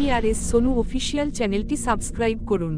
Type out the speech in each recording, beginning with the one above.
আমি আর S Sonu official চ্যানেলটি subscribe করুন।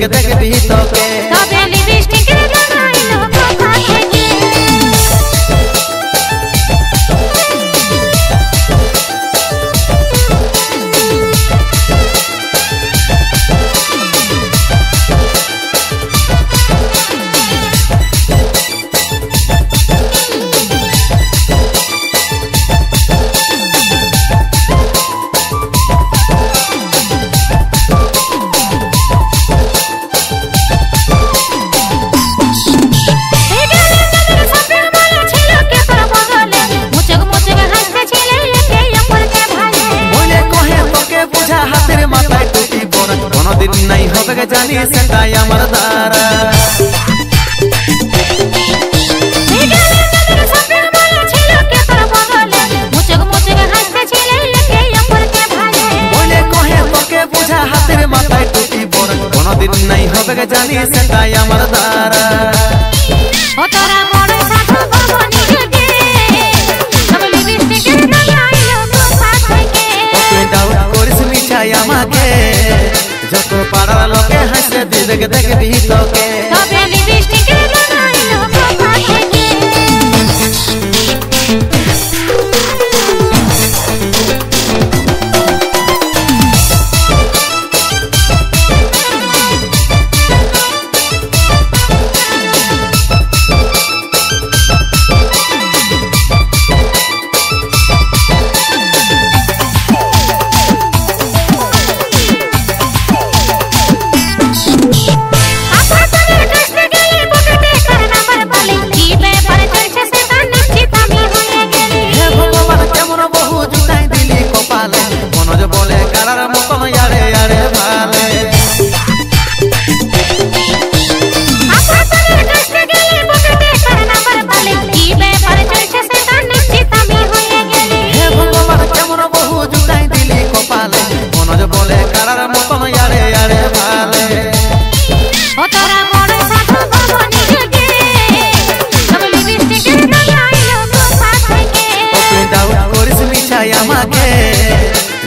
देख देख भी तो के तबे लिपस्टिक लगाइलो कोका के नहीं होबे जानी सताया मरदारा दिन नहीं होबे जानी सताया मरदारा जको पाड़ा लोके हंसे देख देख भी तो के तबे लिपस्टिक लगाइलो कोका के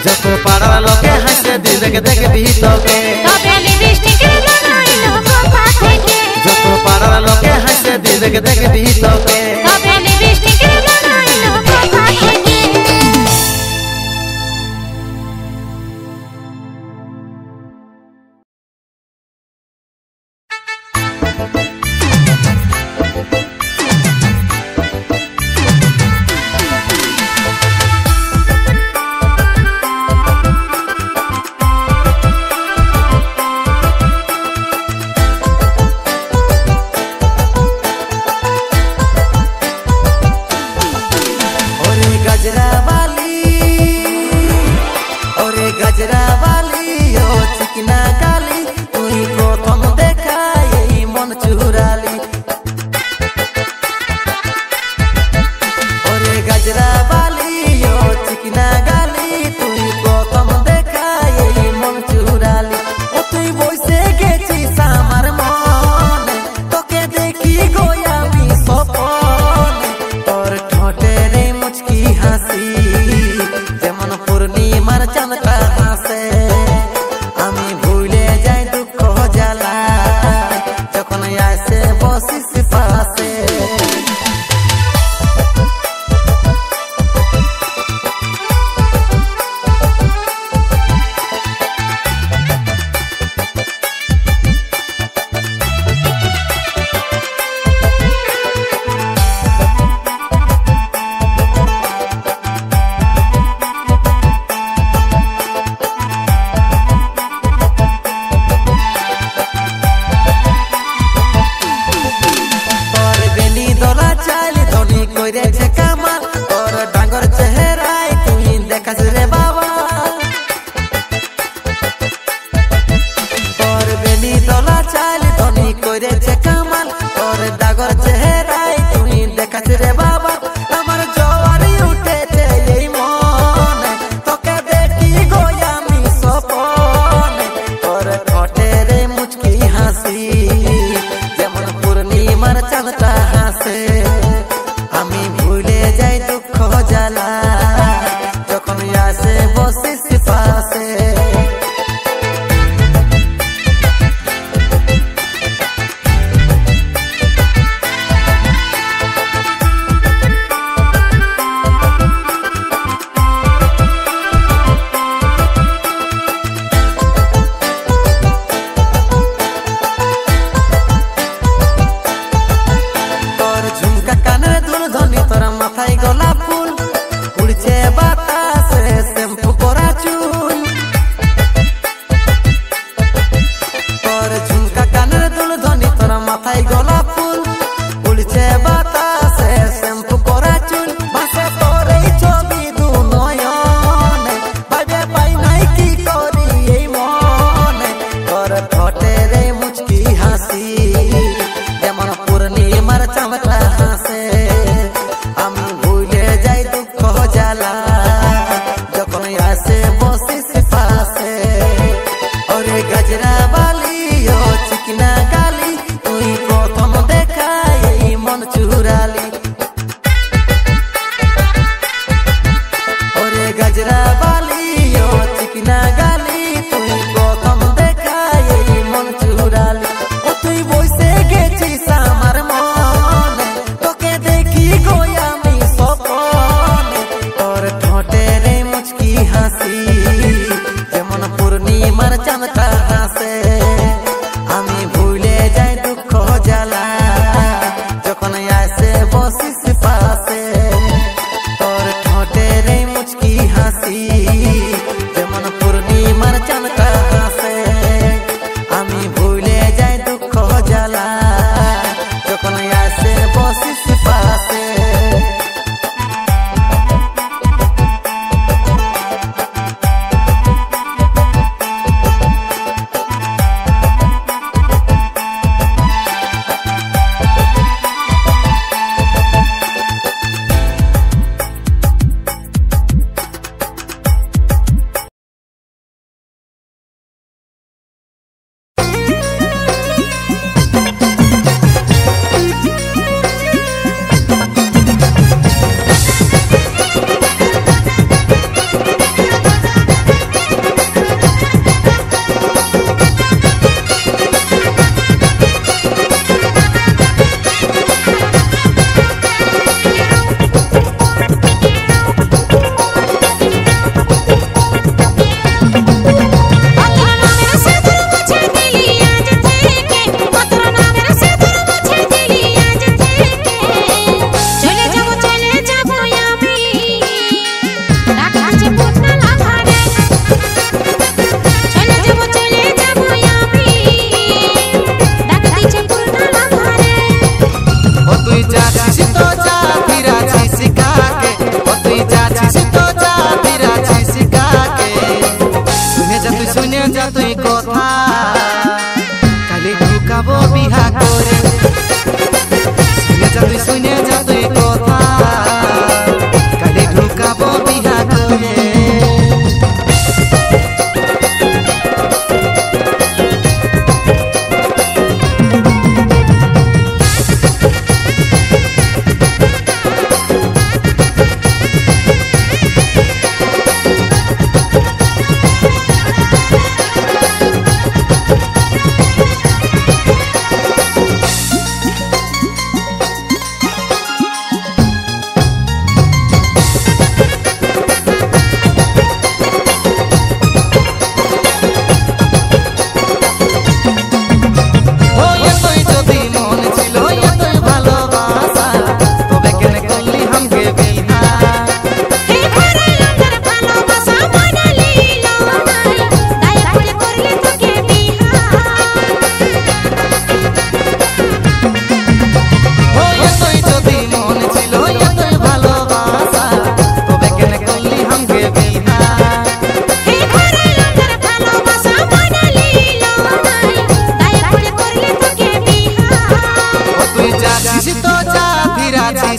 जको पाड़ा लोके हंसे देख देख भी तो के तबे लिपस्टिक लगाइलो कोका के जको पाड़ा लोके हंसे देख देख भी तो के तबे लिपस्टिक लगाइलो कोका के गजरा वाली ओ चिकना गाली तुई प्रथम देखा यही मन चुराली ओरे गजरा वाली ओ चिकना गाली तुई प्रथम देखा यही मन चुराली ओ तुई बइसे गेছি सामार मन তোকে দেখি গোয়া আমি সপন তোর ঠোঁটে রে মুচকি হাসি যেমন পূর্ণিমার চাঁদটা আমি ভুলে যাই দুঃখ জ্বালা যখন আসে বসিস পাশে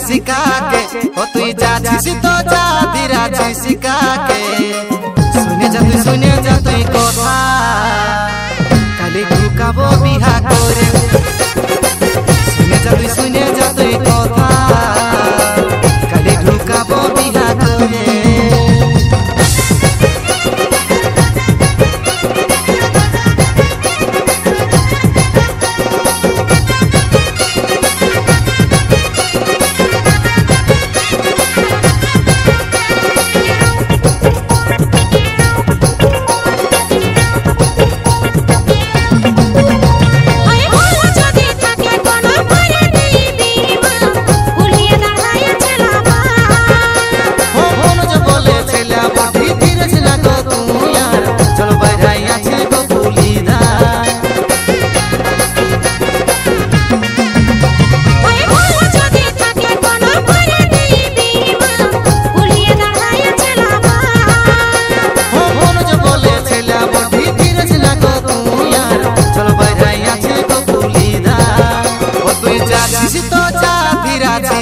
सिका के ओ तुई जाछिस तो जा धीरा सिका के सुने जा तुई কথা কালি ঢুকাবো বিহা করে শুনে যা তুই কথা কালি ঢুকাবো বিহা করে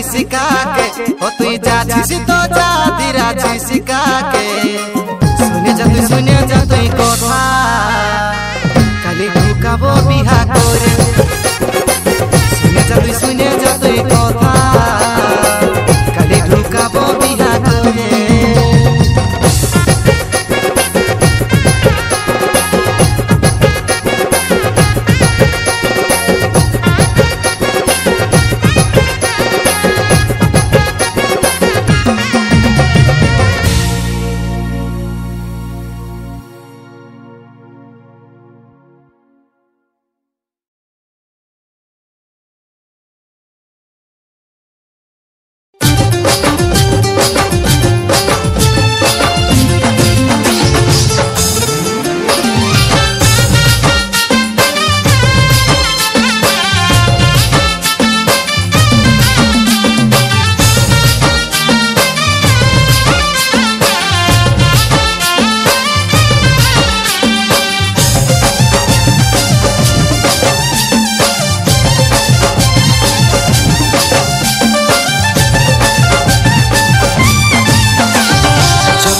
सिका के ओ तुई जाछिस तो जा धीरा सिका के सुने जा तुई কথা কালি ঢুকাবো বিহা করে শুনে যা তুই কথা কালি ঢুকাবো বিহা করে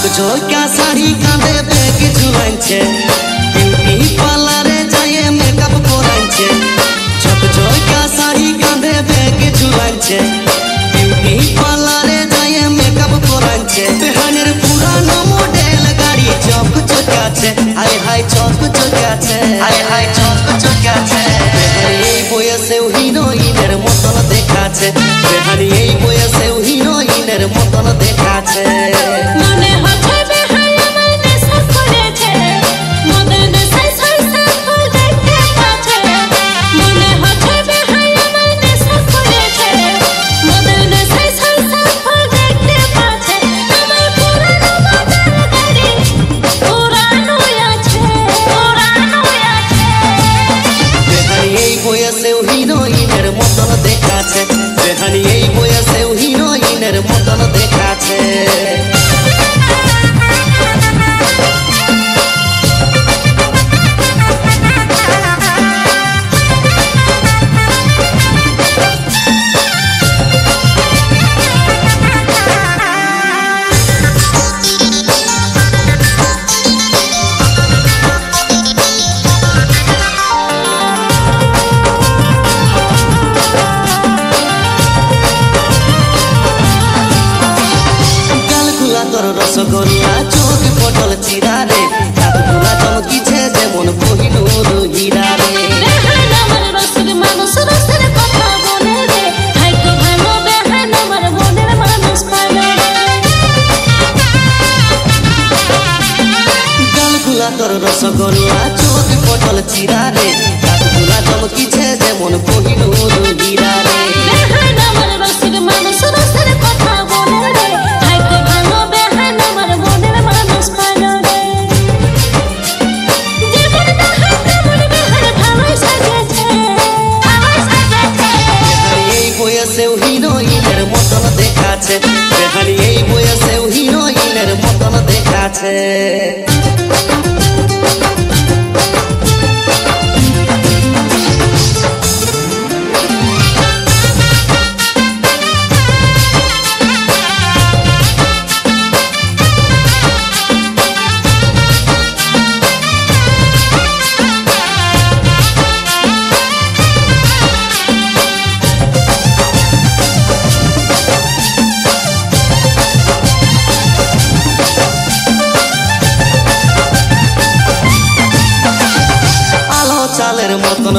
झोका साड़ी कांदे बैग झुलाइछे ब्यूटी पार्लरे जाए मेकअप कराइछे झोका साड़ी कांदे बैग झुलाइछे ब्यूटी पार्लरे जाए मेकअप कराइछे बेहानेर पुरानो मॉडल गाड़ी चौक चौकाछे हाय हाय चौक चौकाछे हाय हाय चौक चौकाछे बेहानी বয়সে হিরোইনের মতন দেখাছে বেহানি এই বয়সে হিরোইনের মতন দেখাছে মনে হচ্ছে বেহায়া মনে সব করেছে মদন সাই সাই সাফল দেখতে পাচ্ছে মনে হচ্ছে বেহায়া মনে সব করেছে মদন সাই সাই সাফল দেখতে পাচ্ছে আমার পুরানো মদন গাড়ি পুরানো আছে বেহানি এই বয়সে হিরোইনের মতন দেখাছে বেহানি এই বয়সে হিরোইনের মতন দেখাছে রসগোল্লা চোখ পটল চিরা রে হাতগুলা চমকিছে যেমন কোহিনূর হীরা রে বেহান আমার রসের মানুষ রসের কথা বলে রে হাইকো ভালো বেহান আমার মনের মানুষ পালে গালগুলা তোর রসগোল্লা চোখ পটল চিরা রে হাতগুলা চমকিছে যেমন কোহিনূর হীরা রে বেহান আমার রসের মানুষ রসের কথা বলে রে হাইকো ভালো বেহান আমার মনের মানুষ পালে জীবন বেহান আমার বেহান ভালোই সাজেছে এই বয়সেও হিরোইনের মতন দেখাছে বেহানি এই বয়সেও হিরোইনের মতন দেখাছে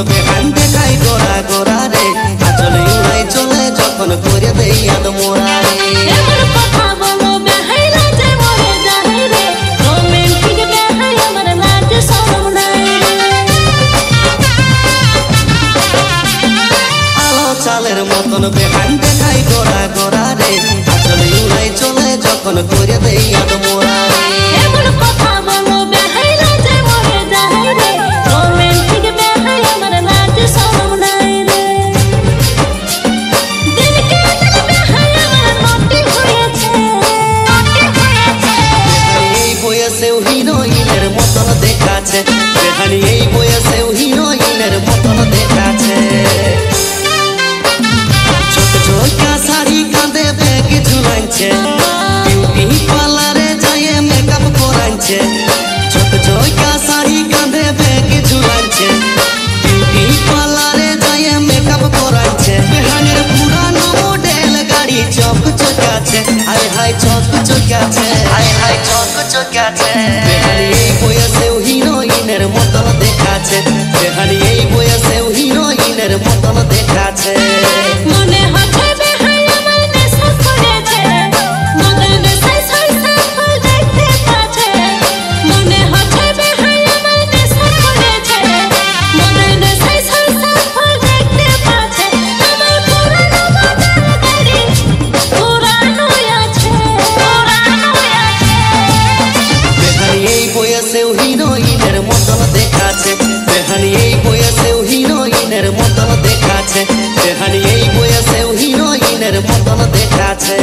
বেহান দেখাই গোরা গোরা রে আচলে উড়াই চলে যখন করে দেই আদ মোরা রে এমন কথা বলো বেহাইলা যে মরে যায় রে রোমান্টিক বেহাই আমার লাজ শরম নাই আলো চালের মতন বেহান দেখাই গোরা গোরা রে আচলে উড়াই চলে যখন করে দেই আদ মোরা রে এমন কথা বলো বেহাইলা যে মরে যায় রে রোমান্টিক বেহাই আমার লাজ শরম নাই রে দিনকে দিন বেহাই আমার নটি হয়েছে এই বয়সেও হিরোইনের মতন দেখাচ্ছে বেহানি এই বয়সেও হিরোইনের মতন দেখাচ্ছে ছোট ছোটা শাড়ি কাঁধে ব্যাগ ঝুলাইছে বিউটি পার্লারে যায় মেকআপ করাইছে ছোট ছোটা শাড়ি কাঁধে ব্যাগ ঝুলাইছে বিউটি পার্লারে যায় মেকআপ করাইছে বেহানের পুরানো মডেল গাড়ি চক চকাছে হাই হাই চক চকাছে হাই হাই চক চকাছে বেহানি এই বয়সেও হিরোইনের মতন দেখাচ্ছে বেহানি এই বয়সেও হিরোইনের মতন দেখাচ্ছে মনে হচ্ছে বেহাই আমার নেশা করেছে মদের নেশায় সরষা ফুল দেখতে পাচ্ছে মনে হচ্ছে বেহাই আমার নেশা করেছে মদের নেশায় সরষা ফুল দেখতে পাচ্ছে আমার পুরানো মডেল গাড়ি পুরানো আছে বেহানি এই বয়সেও হিরোইনের মতন দেখাচ্ছে বেহানি এই বয়সেও হিরোইনের মতন দেখাচ্ছে বেহানি এই বয়সেও হিরোইনের মতন দেখাচ্ছে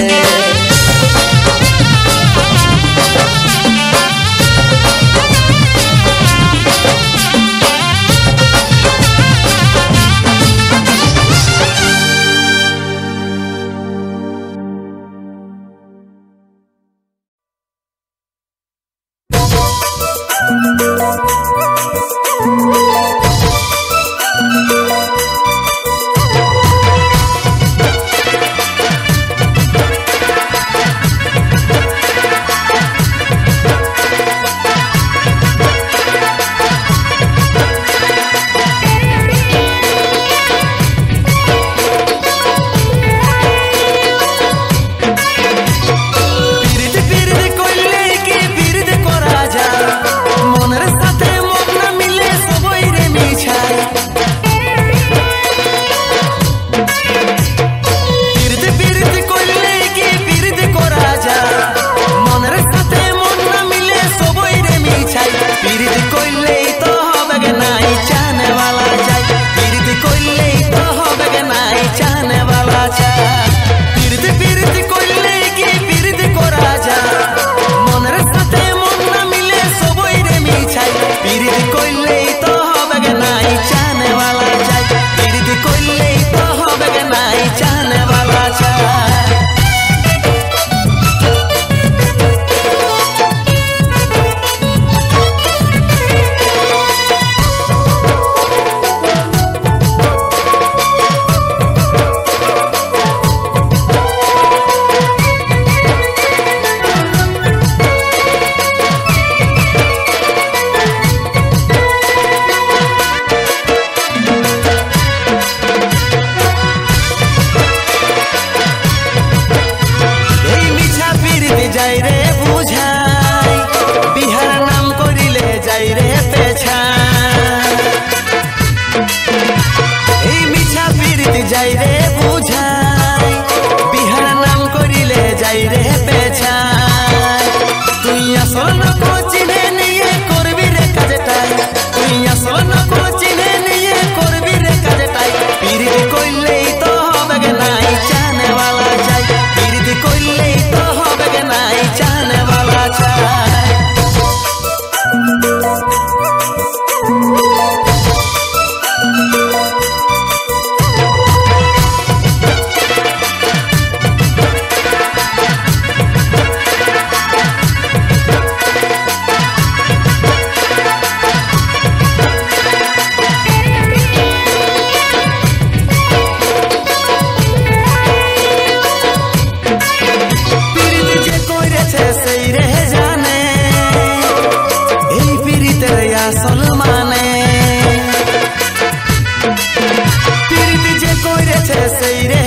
সেই রে